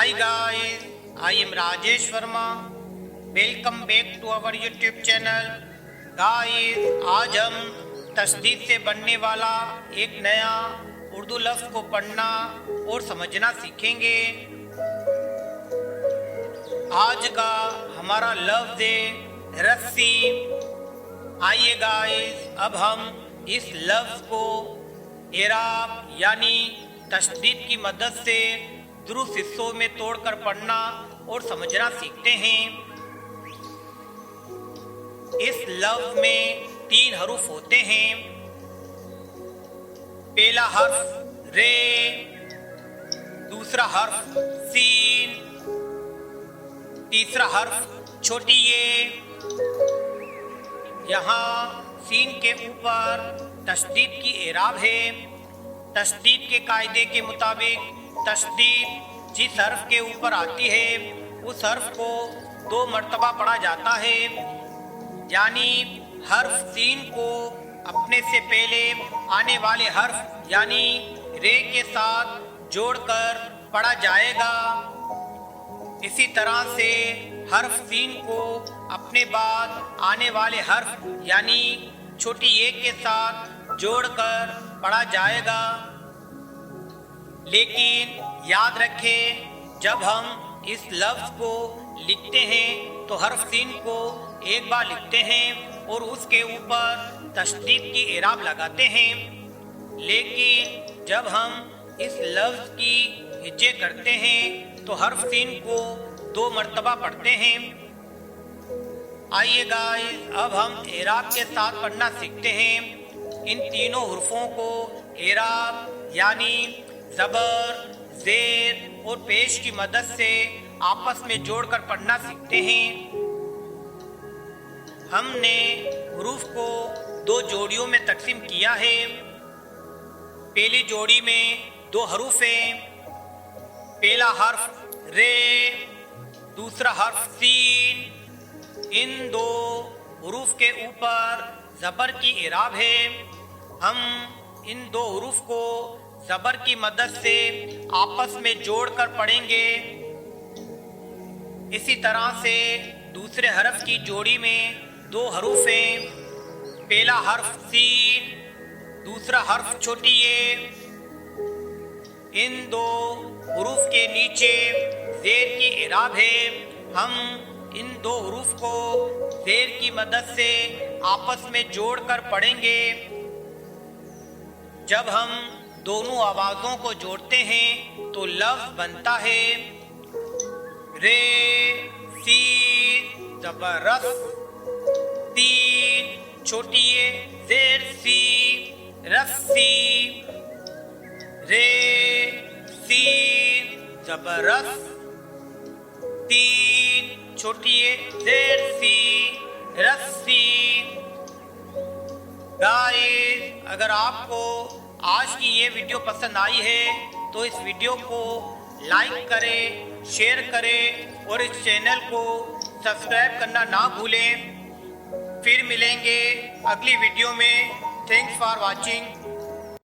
Hi guys, I am Rajesh Verma. Welcome back to our YouTube channel. Guys, आज हम तशदीद से बनने वाला एक नया उर्दू लफ्ज़ को पढ़ना और समझना सीखेंगे। आज का हमारा लफ्ज़ है रस्सी। आइए गाइस, अब हम इस लफ्ज़ को एराब यानी तशदीद की मदद से दुरुस्त हिस्सों में तोड़कर पढ़ना और समझना सीखते हैं। इस लफ्ज़ में 3 हरूफ होते हैं। पहला हर्फ रे, दूसरा हर्फ सीन, तीसरा हर्फ छोटी ये। यहाँ सीन के ऊपर तशदीद की एराब है। तशदीद के कायदे के मुताबिक तशदीद जिस हर्फ के ऊपर आती है उस हर्फ को 2 मरतबा पढ़ा जाता है, यानी हर्फ सीन को अपने से पहले आने वाले हर्फ यानी रे के साथ जोड़कर पढ़ा जाएगा। इसी तरह से हर्फ सीन को अपने बाद आने वाले हर्फ यानी छोटी ए के साथ जोड़कर पढ़ा जाएगा। लेकिन याद रखें, जब हम इस लफ्ज़ को लिखते हैं तो हर्फ सीन को एक बार लिखते हैं और उसके ऊपर तशदीद की एराब लगाते हैं। लेकिन जब हम इस लफ्ज़ की हिज्जे करते हैं तो हर्फ सीन को 2 मरतबा पढ़ते हैं। आइए गाइस, अब हम एराब के साथ पढ़ना सीखते हैं। इन तीनों हुर्फों को एराब यानी ज़बर, ज़ेर और पेश की मदद से आपस में जोड़कर पढ़ना सीखते हैं। हमने हुरूफ को 2 जोड़ियों में तकसीम किया है। पहली जोड़ी में 2 हरूफ हैं। पहला हर्फ रे, दूसरा हर्फ सीन। इन 2 हुरूफ के ऊपर ज़बर की एराब है। हम इन 2 हुरूफ को ज़बर की मदद से आपस में जोड़कर पढ़ेंगे। इसी तरह से दूसरे हर्फ की जोड़ी में 2 हरूफ हैं। पहला हर्फ सीन, दूसरा हर्फ छोटी ए। इन 2 हुरूफ के नीचे ज़ेर की एराब है। हम इन 2 हुरूफ को ज़ेर की मदद से आपस में जोड़कर पढ़ेंगे। जब हम दोनों आवाज़ों को जोड़ते हैं तो लफ्ज़ बनता है रे सी ज़बरदस्त, तीन छोटी ए ज़ेर सी रस्सी। रे सी ज़बरदस्त, तीन छोटी ए ज़ेर सी रस्सी। गाइस, अगर आपको आज की ये वीडियो पसंद आई है तो इस वीडियो को लाइक करें, शेयर करें और इस चैनल को सब्सक्राइब करना ना भूलें। फिर मिलेंगे अगली वीडियो में। Thanks for watching.